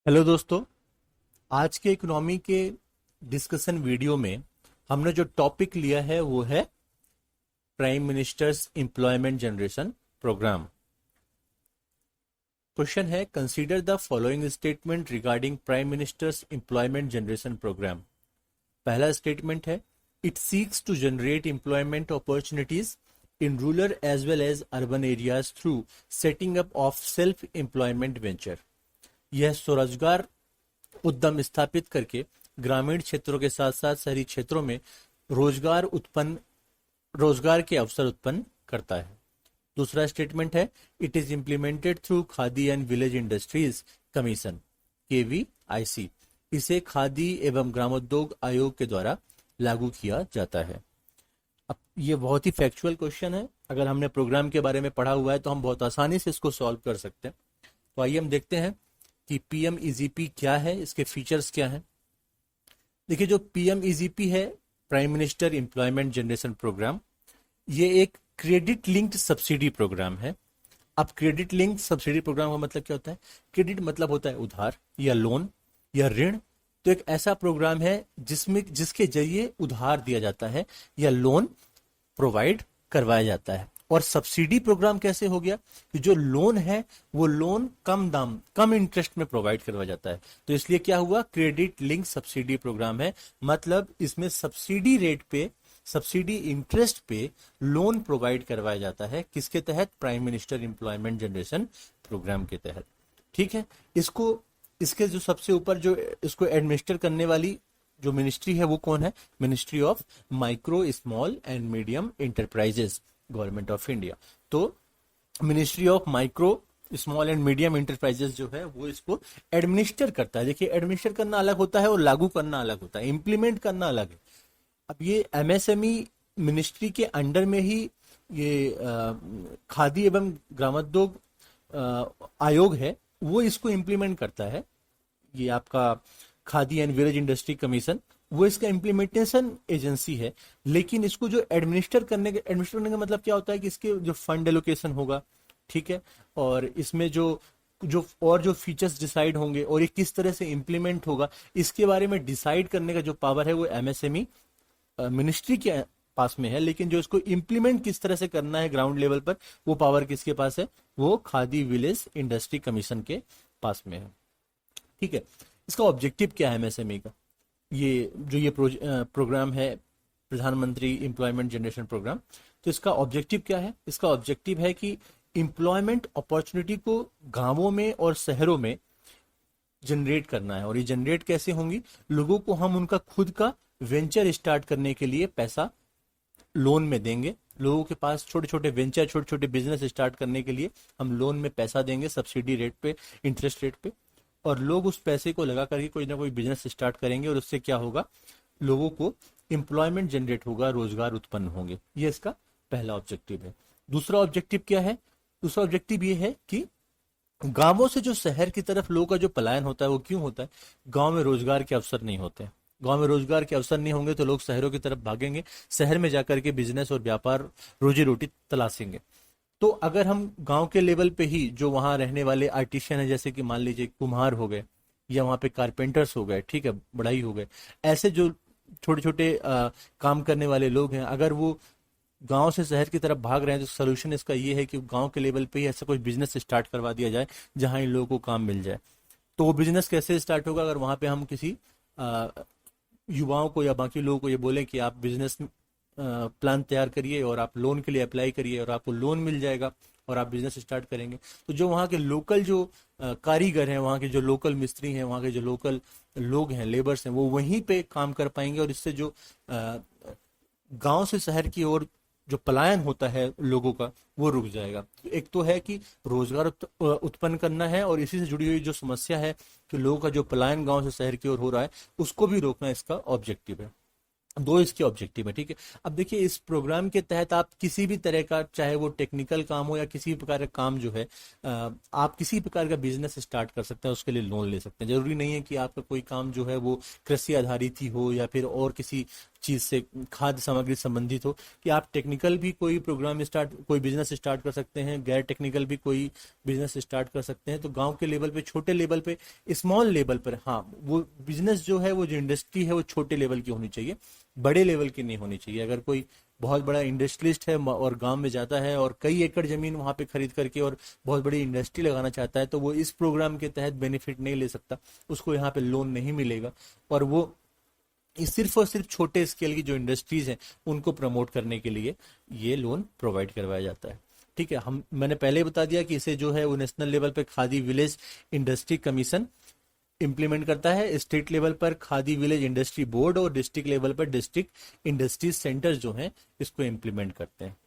Hello दोस्तों। आज के इकोनॉमी के डिस्कशन वीडियो में हमने जो टॉपिक लिया है वो है prime minister's employment generation program. Question है, consider the following statement regarding prime minister's employment generation program. पहला स्टेटमेंट है, it seeks to generate employment opportunities in rural as well as urban areas through setting up of self employment venture. यह स्वरोजगार उद्यम स्थापित करके ग्रामीण क्षेत्रों के साथ साथ शहरी क्षेत्रों में रोजगार के अवसर उत्पन्न करता है। दूसरा स्टेटमेंट है, it is implemented through khadi and village industries commission KVIC। इसे खादी एवं ग्रामोद्योग आयोग के द्वारा लागू किया जाता है। अब ये बहुत ही फैक्चुअल क्वेश्चन है। अगर हमने प्रोग्राम के बारे में पढ़ा हुआ है तो हम बहुत आसानी से इसको सॉल्व कर सकते हैं। तो आइए हम देखते हैं कि PMEGP क्या है, इसके फीचर्स क्या हैं। देखिए, जो PMEGP है, prime minister employment generation programme, ये एक क्रेडिट लिंक्ड सब्सिडी प्रोग्राम है। अब क्रेडिट लिंक्ड सब्सिडी प्रोग्राम का मतलब क्या होता है? क्रेडिट मतलब होता है उधार या लोन या ऋण। तो एक ऐसा प्रोग्राम है जिसके जरिए उधार दिया जाता है या लोन प्रोवाइड करवाया जाता है। और सब्सिडी प्रोग्राम कैसे हो गया कि जो लोन है वो लोन कम इंटरेस्ट में प्रोवाइड करवाया जाता है। तो इसलिए क्या हुआ, क्रेडिट लिंक सब्सिडी प्रोग्राम है। मतलब इसमें सब्सिडी इंटरेस्ट पे लोन प्रोवाइड करवाया जाता है। किसके तहत? Prime minister employment generation programme के तहत। ठीक है। इसके जो सबसे ऊपर जो इसको एडमिनिस्टर करने वाली जो मिनिस्ट्री है वो कौन है? Ministry of micro small and medium enterprises, government of India. तो ministry of micro small and medium enterprises जो है वो इसको एडमिनिस्टर करता है। देखिए, एडमिनिस्टर करना अलग होता है और लागू करना अलग होता है, इंप्लीमेंट करना अलग है। अब ये MSME मिनिस्ट्री के अंडर में ही ये खादी एवं ग्रामोद्योग आयोग है, वो इसको इंप्लीमेंट करता है। ये आपका khadi and village industry commission, वो इसका इम्प्लीमेंटेशन एजेंसी है। लेकिन इसको जो एडमिनिस्टर करने का मतलब क्या होता है कि इसके जो फंड एलोकेशन होगा, ठीक है, और इसमें जो फीचर्स डिसाइड होंगे और ये किस तरह से इंप्लीमेंट होगा, इसके बारे में डिसाइड करने का जो पावर है वो MSME मिनिस्ट्री के पास में है। लेकिन जो इसको इंप्लीमेंट किस तरह से करना है ग्राउंड लेवल पर, वो पावर किसके पास है? वो खादी विलेज इंडस्ट्री कमीशन के पास में है। ठीक है। इसका ऑब्जेक्टिव क्या है MSME का? ये प्रोग्राम है प्रधानमंत्री एम्प्लॉयमेंट जनरेशन प्रोग्राम। तो इसका ऑब्जेक्टिव क्या है? इसका ऑब्जेक्टिव है कि एम्प्लॉयमेंट अपॉर्चुनिटी को गांवों में और शहरों में जनरेट करना है। और ये जनरेट कैसे होंगी? लोगों को हम उनका खुद का वेंचर स्टार्ट करने के लिए पैसा लोन में देंगे। लोगों के पास छोटे छोटे बिजनेस स्टार्ट करने के लिए हम लोन में पैसा देंगे, सब्सिडी रेट पे, इंटरेस्ट रेट पे। और लोग उस पैसे को लगा करके कोई ना कोई बिजनेस स्टार्ट करेंगे और उससे क्या होगा? लोगों को एम्प्लॉयमेंट जनरेट होगा, रोजगार उत्पन्न होंगे। ये इसका पहला ऑब्जेक्टिव है। दूसरा ऑब्जेक्टिव क्या है? दूसरा ऑब्जेक्टिव ये है कि गांवों से जो शहर की तरफ लोगों का जो पलायन होता है वो क्यों होता है? गांव में रोजगार के अवसर नहीं होते। गांव में रोजगार के अवसर नहीं होंगे तो लोग शहरों की तरफ भागेंगे, शहर में जाकर के बिजनेस और व्यापार, रोजी रोटी तलाशेंगे। तो अगर हम गांव के लेवल पे ही जो वहां रहने वाले आर्टिशियन है, जैसे कि मान लीजिए कुम्हार हो गए या वहां पे कारपेंटर्स हो गए, ठीक है, बढ़ई हो गए, ऐसे जो छोटे छोटे काम करने वाले लोग हैं, अगर वो गांव से शहर की तरफ भाग रहे हैं तो सोल्यूशन इसका ये है कि गांव के लेवल पे ही ऐसा कोई बिजनेस स्टार्ट करवा दिया जाए जहां इन लोगों को काम मिल जाए। तो वो बिजनेस कैसे स्टार्ट होगा? अगर वहां पे हम किसी युवाओं को या बाकी लोगों को ये बोले कि आप बिजनेस प्लान तैयार करिए और आप लोन के लिए अप्लाई करिए और आपको लोन मिल जाएगा और आप बिजनेस स्टार्ट करेंगे। तो जो वहाँ के लोकल जो कारीगर हैं, वहाँ के जो लोकल मिस्त्री हैं, वहाँ के जो लोकल लोग हैं, लेबर्स हैं, वो वहीं पे काम कर पाएंगे। और इससे जो गांव से शहर की ओर जो पलायन होता है लोगों का, वो रुक जाएगा। एक तो है कि रोजगार उत्पन्न करना है, और इसी से जुड़ी हुई जो समस्या है कि लोगों का जो पलायन गांव से शहर की ओर हो रहा है, उसको भी रोकना इसका ऑब्जेक्टिव है। दो इसके ऑब्जेक्टिव है। ठीक है। अब देखिए, इस प्रोग्राम के तहत आप किसी भी तरह का, चाहे वो टेक्निकल काम हो या किसी भी प्रकार का काम जो है, आप किसी प्रकार का बिजनेस स्टार्ट कर सकते हैं, उसके लिए लोन ले सकते हैं। जरूरी नहीं है कि आपका कोई काम जो है वो कृषि आधारित ही हो या फिर और किसी चीज से, खाद्य सामग्री संबंधित हो, कि आप टेक्निकल भी कोई प्रोग्राम स्टार्ट, कोई बिजनेस स्टार्ट कर सकते हैं, गैर टेक्निकल भी कोई बिजनेस स्टार्ट कर सकते हैं। तो गांव के लेवल पे, छोटे लेवल पे, स्मॉल लेवल पर, हाँ, वो बिजनेस जो है, वो जो इंडस्ट्री है, वो छोटे लेवल की होनी चाहिए, बड़े लेवल की नहीं होनी चाहिए। अगर कोई बहुत बड़ा इंडस्ट्रियलिस्ट है और गांव में जाता है और कई एकड़ जमीन वहां पे खरीद करके और बहुत बड़ी इंडस्ट्री लगाना चाहता है, तो वो इस प्रोग्राम के तहत बेनिफिट नहीं ले सकता, उसको यहाँ पे लोन नहीं मिलेगा। और वो सिर्फ और सिर्फ छोटे स्केल की जो इंडस्ट्रीज हैं उनको प्रमोट करने के लिए ये लोन प्रोवाइड करवाया जाता है। ठीक है, मैंने पहले ही बता दिया कि इसे जो है वो नेशनल लेवल पे khadi village industry commission implement करता है, स्टेट लेवल पर खादी विलेज इंडस्ट्री बोर्ड और डिस्ट्रिक्ट लेवल पर डिस्ट्रिक्ट इंडस्ट्रीज सेंटर जो हैं इसको इंप्लीमेंट करते हैं।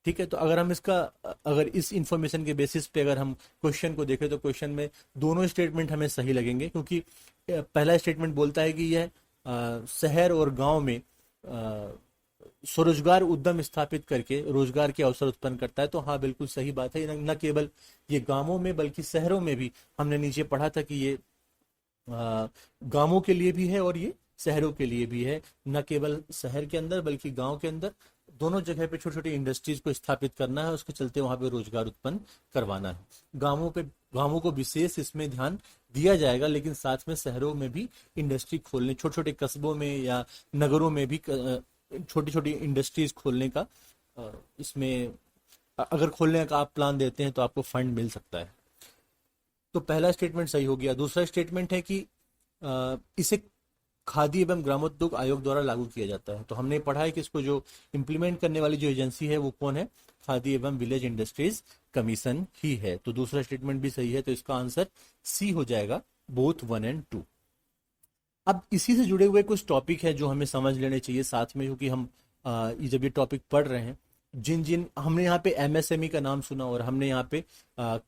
ठीक है, तो अगर इस इंफॉर्मेशन के बेसिस पे अगर हम क्वेश्चन को देखें, तो क्वेश्चन में दोनों स्टेटमेंट हमें सही लगेंगे, क्योंकि पहला स्टेटमेंट बोलता है कि यह शहर और गांव में स्वरोजगार उद्यम स्थापित करके रोजगार के अवसर उत्पन्न करता है। तो हाँ, बिल्कुल सही बात है। न केवल ये गांवों में बल्कि शहरों में भी, हमने नीचे पढ़ा था कि ये गांवों के लिए भी है और ये शहरों के लिए भी है। न केवल शहर के अंदर बल्कि गांव के अंदर दोनों जगह पे छोटी छोटी इंडस्ट्रीज को स्थापित करना है, उसके चलते वहां पे रोजगार उत्पन्न करवाना है। गांवों को विशेष इसमें ध्यान दिया जाएगा, लेकिन साथ में शहरों में भी इंडस्ट्री खोलने, छोटे छोटे कस्बों में या नगरों में भी छोटी छोटी इंडस्ट्रीज खोलने का, इसमें अगर खोलने का आप प्लान देते हैं तो आपको फंड मिल सकता है। तो पहला स्टेटमेंट सही हो गया। दूसरा स्टेटमेंट है कि इसे खादी एवं ग्रामोद्योग आयोग द्वारा लागू किया जाता है। तो हमने पढ़ा है कि इसको जो इम्प्लीमेंट करने वाली जो एजेंसी है वो कौन है, खादी एवं विलेज इंडस्ट्रीज कमीशन ही है। तो दूसरा स्टेटमेंट भी सही है, तो इसका आंसर सी हो जाएगा, बोथ 1 और 2। अब इसी से जुड़े हुए कुछ टॉपिक है जो हमें समझ लेने चाहिए साथ में, क्योंकि हम जब ये टॉपिक पढ़ रहे हैं, जिन हमने यहाँ पे एमएसएमई का नाम सुना और हमने यहाँ पे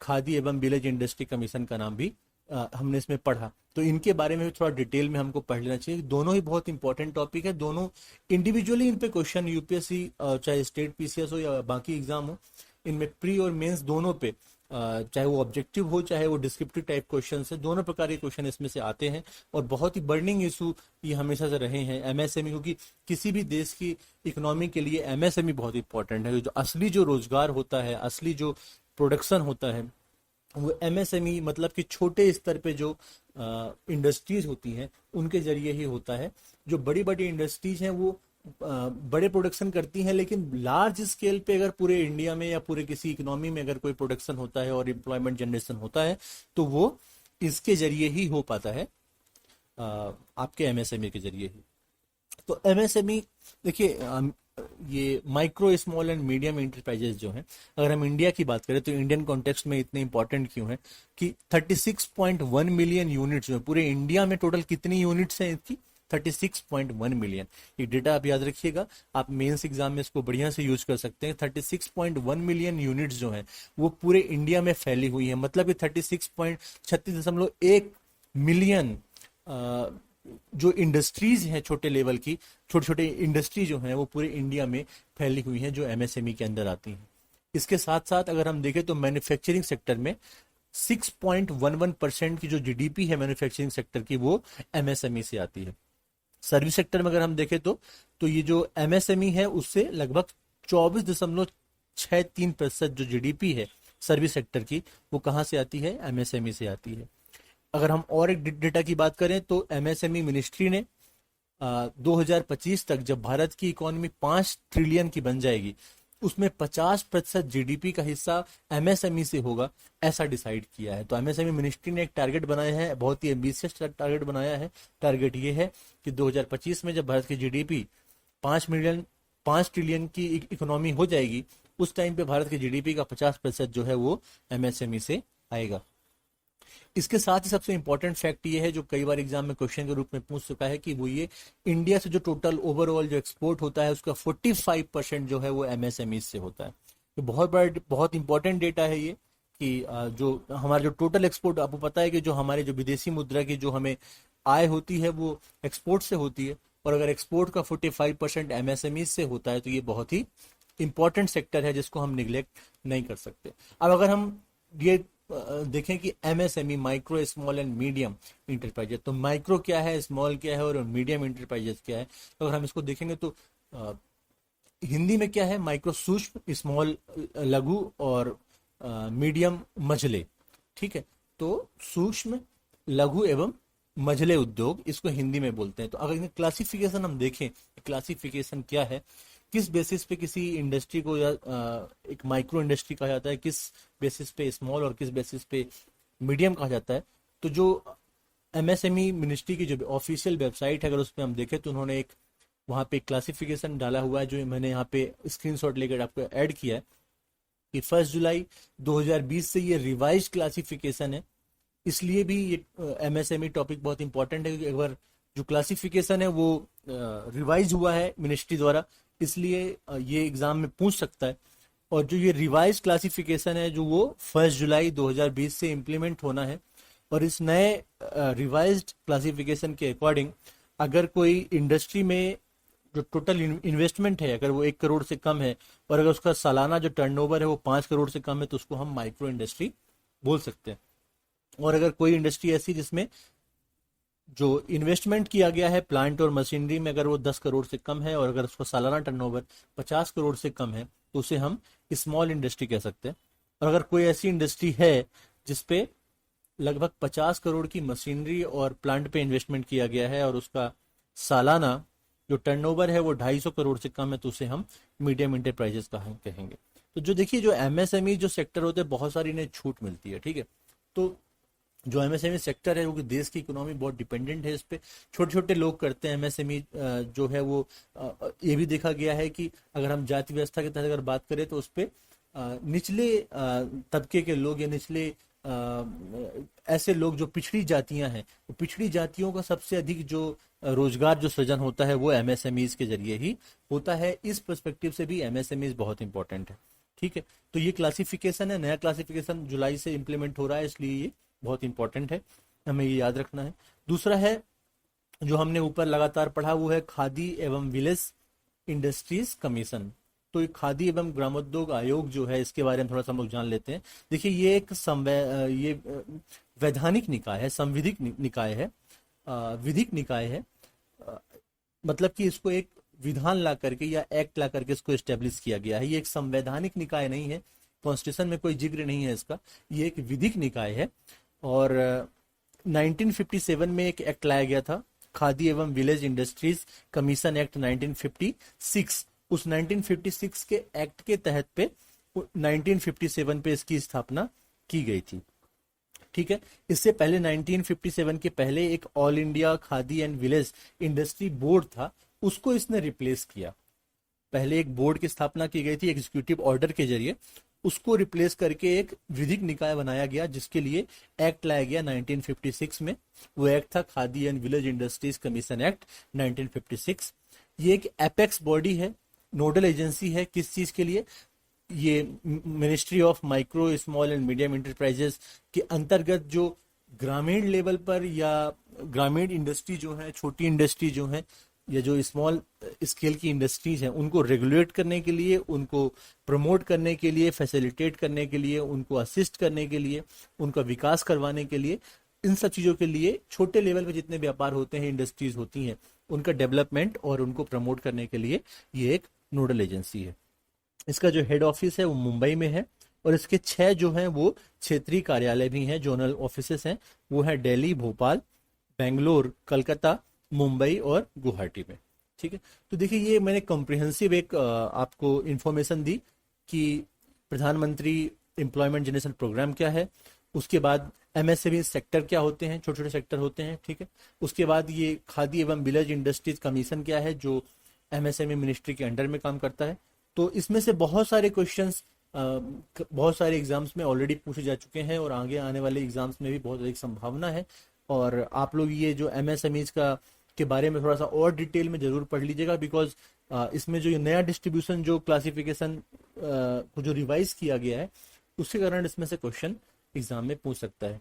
खादी एवं विलेज इंडस्ट्री कमीशन का नाम भी हमने इसमें पढ़ा, तो इनके बारे में भी थोड़ा डिटेल में हमको पढ़ लेना चाहिए। दोनों ही बहुत इंपॉर्टेंट टॉपिक है, दोनों इंडिविजुअली इन पे क्वेश्चन यूपीएससी चाहे स्टेट पीसीएस हो या बाकी एग्जाम हो, इनमें प्री और मेंस दोनों पे, चाहे वो ऑब्जेक्टिव हो चाहे वो डिस्क्रिप्टिव टाइप क्वेश्चन है, दोनों प्रकार के क्वेश्चन इसमें से आते हैं। और बहुत ही बर्निंग इशू ये हमेशा से रहे हैं एमएसएमई, क्योंकि किसी भी देश की इकोनॉमी के लिए एमएसएमई बहुत इंपॉर्टेंट है। जो असली जो रोजगार होता है, असली जो प्रोडक्शन होता है, वो एमएसएमई मतलब कि छोटे स्तर पे जो इंडस्ट्रीज होती हैं उनके जरिए ही होता है। जो बड़ी बड़ी इंडस्ट्रीज हैं वो बड़े प्रोडक्शन करती हैं, लेकिन लार्ज स्केल पे अगर पूरे इंडिया में या पूरे किसी इकोनॉमी में अगर कोई प्रोडक्शन होता है और एम्प्लॉयमेंट जनरेशन होता है, तो वो इसके जरिए ही हो पाता है, आपके एमएसएमई के जरिए ही। तो एमएसएमई देखिए, ये micro small and medium enterprises जो हैं, अगर हम इंडिया की बात करें तो इंडियन कॉन्टेक्स्ट में इतने इंपॉर्टेंट क्यों है कि 36.1 मिलियन यूनिट्स जो है पूरे इंडिया में, टोटल कितनी यूनिट्स हैं इसकी, 36.1 मिलियन। ये डेटा आप याद रखिएगा, आप मेंस एग्जाम में इसको बढ़िया से यूज कर सकते हैं। 36.1 मिलियन यूनिट्स जो हैं वो पूरे इंडिया में फैली हुई है, मतलब कि 36.36.1 मिलियन जो इंडस्ट्रीज हैं छोटे लेवल की, छोटे छोटे इंडस्ट्री जो हैं वो पूरे इंडिया में फैली हुई हैं, जो एमएसएमई के अंदर आती हैं। इसके साथ साथ अगर हम देखें तो मैन्युफैक्चरिंग सेक्टर में 6.11% की जो जीडीपी है मैन्युफैक्चरिंग सेक्टर की, वो एमएसएमई से आती है। सर्विस सेक्टर में अगर हम देखें तो ये जो एमएसएमई है उससे लगभग 24.63% जो जीडीपी है सर्विस सेक्टर की, वो कहाँ से आती है, एमएसएमई से आती है। अगर हम और एक डेटा की बात करें तो एमएसएमई मिनिस्ट्री ने 2025 तक जब भारत की इकोनॉमी 5 ट्रिलियन की बन जाएगी, उसमें 50% जीडीपी का हिस्सा एमएसएमई से होगा, ऐसा डिसाइड किया है। तो एमएसएमई मिनिस्ट्री ने एक टारगेट बनाया है, बहुत ही एम्बिशियस टारगेट बनाया है। टारगेट ये है कि 2025 में जब भारत की जीडीपी 5 ट्रिलियन की इकोनॉमी हो जाएगी, उस टाइम पे भारत की जीडीपी का 50% जो है वो एमएसएमई से आएगा। इसके साथ ही सबसे इंपॉर्टेंट फैक्ट ये है, जो कई बार एग्जाम में क्वेश्चन के रूप में पूछ चुका है, कि वो ये इंडिया से जो टोटल ओवरऑल जो एक्सपोर्ट होता है उसका 45% जो है वो एमएसएमई से होता है। तो बहुत इंपॉर्टेंट डेटा है ये, कि जो हमारा जो टोटल एक्सपोर्ट, आपको पता है कि जो हमारे जो विदेशी मुद्रा की जो हमें आय होती है वो एक्सपोर्ट से होती है, और अगर एक्सपोर्ट का 45% एमएसएमई से होता है तो ये बहुत ही इंपॉर्टेंट सेक्टर है जिसको हम निगलेक्ट नहीं कर सकते। अब अगर हम ये देखें कि MSME, micro small and medium enterprises, तो माइक्रो क्या है, स्मॉल क्या है और मीडियम इंटरप्राइजेस क्या है, तो अगर हम इसको देखेंगे तो हिंदी में क्या है, माइक्रो सूक्ष्म, स्मॉल लघु और मीडियम मझले। ठीक है, तो सूक्ष्म, लघु एवं मझले उद्योग इसको हिंदी में बोलते हैं। तो अगर क्लासिफिकेशन हम देखें, क्लासिफिकेशन क्या है, किस बेसिस पे किसी इंडस्ट्री को या एक माइक्रो इंडस्ट्री कहा जाता है, किस बेसिस पे स्मॉल और किस बेसिस पे मीडियम कहा जाता है, तो जो एमएसएमई मिनिस्ट्री की जो ऑफिशियल वेबसाइट है, अगर उस पर हम देखें तो उन्होंने एक वहाँ पे क्लासिफिकेशन डाला हुआ है, जो मैंने यहाँ पे स्क्रीनशॉट लेकर आपको ऐड किया है कि 1 जुलाई 2020 से ये रिवाइज क्लासिफिकेशन है। इसलिए भी ये एमएसएमई टॉपिक बहुत इंपॉर्टेंट है, क्योंकि अगर जो क्लासिफिकेशन है वो रिवाइज हुआ है मिनिस्ट्री द्वारा, इसलिए ये एग्जाम में पूछ सकता है। और जो ये रिवाइज क्लासिफिकेशन है, जो वो 1 जुलाई 2020 से इम्प्लीमेंट होना है, और इस नए रिवाइज्ड क्लासिफिकेशन के अकॉर्डिंग अगर कोई इंडस्ट्री में जो टोटल इन्वेस्टमेंट है, अगर वो 1 करोड़ से कम है और अगर उसका सालाना जो टर्नओवर है वो 5 करोड़ से कम है, तो उसको हम माइक्रो इंडस्ट्री बोल सकते हैं। और अगर कोई इंडस्ट्री ऐसी जिसमें जो इन्वेस्टमेंट किया गया है प्लांट और मशीनरी में, अगर वो 10 करोड़ से कम है और अगर उसका सालाना टर्नओवर 50 करोड़ से कम है, तो उसे हम स्मॉल इंडस्ट्री कह सकते हैं। और अगर कोई ऐसी इंडस्ट्री है जिसपे लगभग 50 करोड़ की मशीनरी और प्लांट पे इन्वेस्टमेंट किया गया है और उसका सालाना जो टर्नओवर है वो 250 करोड़ से कम है, तो उसे हम मीडियम इंटरप्राइजेस कहेंगे। तो जो देखिए, जो एमएसएमई जो सेक्टर होते हैं, बहुत सारी इन्हें छूट मिलती है। ठीक है, तो जो एमएसएमई सेक्टर है, क्योंकि देश की इकोनॉमी बहुत डिपेंडेंट है इस पे, छोटे छोटे लोग करते हैं एमएसएमई जो है वो। ये भी देखा गया है कि अगर हम जाति व्यवस्था के तहत अगर बात करें तो उस पे निचले तबके के लोग या निचले ऐसे लोग जो पिछड़ी जातियां हैं, तो पिछड़ी जातियों का सबसे अधिक जो रोजगार जो सृजन होता है वो एमएसएमईज के जरिए ही होता है। इस पर्सपेक्टिव से भी एमएसएमईज बहुत इंपॉर्टेंट है। ठीक है, तो ये क्लासिफिकेशन है, नया क्लासिफिकेशन जुलाई से इंप्लीमेंट हो रहा है, इसलिए ये बहुत इंपॉर्टेंट है, हमें ये याद रखना है। दूसरा है जो हमने ऊपर लगातार पढ़ा, वो है खादी एवं विलेज इंडस्ट्रीज कमीशन। तो ये खादी एवं ग्रामोद्योग आयोग जो है, इसके बारे में थोड़ा सा हम लोग जान लेते हैं। देखिए, ये एक वैधानिक निकाय है, संविधिक निकाय है, विधिक निकाय है। मतलब कि इसको एक विधान ला करके या एक्ट ला करके इसको एस्टेब्लिश किया गया है। ये एक संवैधानिक निकाय नहीं है, कॉन्स्टिट्यूशन में कोई जिक्र नहीं है इसका, ये एक विधिक निकाय है। और 1957 में एक एक्ट लाया गया था, खादी एवं विलेज इंडस्ट्रीज कमीशन एक्ट 1956। उस 1956 के एक्ट के तहत पे 1957 पे इसकी स्थापना की गई थी। ठीक है, इससे पहले 1957 के पहले एक all India khadi and village industry board था, उसको इसने रिप्लेस किया। पहले एक बोर्ड की स्थापना की गई थी एग्जीक्यूटिव ऑर्डर के जरिए, उसको रिप्लेस करके एक विधिक निकाय बनाया गया, जिसके लिए एक्ट लाया गया 1956 में। वो एक्ट था khadi and village industries commission act 1956। ये एक एपेक्स बॉडी है, नोडल एजेंसी है, किस चीज के लिए, ये ministry of micro small and medium enterprises के अंतर्गत जो ग्रामीण लेवल पर या ग्रामीण इंडस्ट्री जो है, छोटी इंडस्ट्री जो है या जो स्मॉल स्केल की इंडस्ट्रीज हैं, उनको रेगुलेट करने के लिए, उनको प्रमोट करने के लिए, फैसिलिटेट करने के लिए, उनको असिस्ट करने के लिए, उनका विकास करवाने के लिए, इन सब चीज़ों के लिए छोटे लेवल पे जितने व्यापार होते हैं, इंडस्ट्रीज होती हैं, उनका डेवलपमेंट और उनको प्रमोट करने के लिए ये एक नोडल एजेंसी है। इसका जो हेड ऑफिस है वो मुंबई में है, और इसके 6 जो हैं वो क्षेत्रीय कार्यालय भी हैं, जोनल ऑफिसेस हैं, वो है दिल्ली, भोपाल, बेंगलोर, कलकत्ता, मुंबई और गुवाहाटी में। ठीक है, तो देखिए, ये मैंने कॉम्प्रिहेंसिव एक आपको इंफॉर्मेशन दी कि प्रधानमंत्री एम्प्लॉयमेंट जनरेशन प्रोग्राम क्या है, उसके बाद एमएसएमई सेक्टर क्या होते हैं, छोटे छोटे सेक्टर होते हैं। ठीक है, उसके बाद ये खादी एवं विलेज इंडस्ट्रीज कमीशन क्या है, जो एमएसएमई मिनिस्ट्री के अंडर में काम करता है। तो इसमें से बहुत सारे क्वेश्चंस बहुत सारे एग्जाम्स में ऑलरेडी पूछे जा चुके हैं, और आगे आने वाले एग्जाम्स में भी बहुत अधिक संभावना है। और आप लोग ये जो एमएसएमईज का के बारे में थोड़ा सा और डिटेल में जरूर पढ़ लीजिएगा, बिकॉज इसमें जो ये नया डिस्ट्रीब्यूशन जो क्लासिफिकेशन को जो रिवाइज किया गया है, उसके कारण इसमें से क्वेश्चन एग्जाम में पूछ सकता है।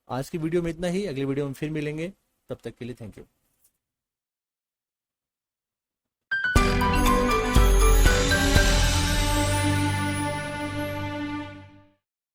आज की वीडियो में इतना ही, अगली वीडियो में फिर मिलेंगे, तब तक के लिए थैंक यू।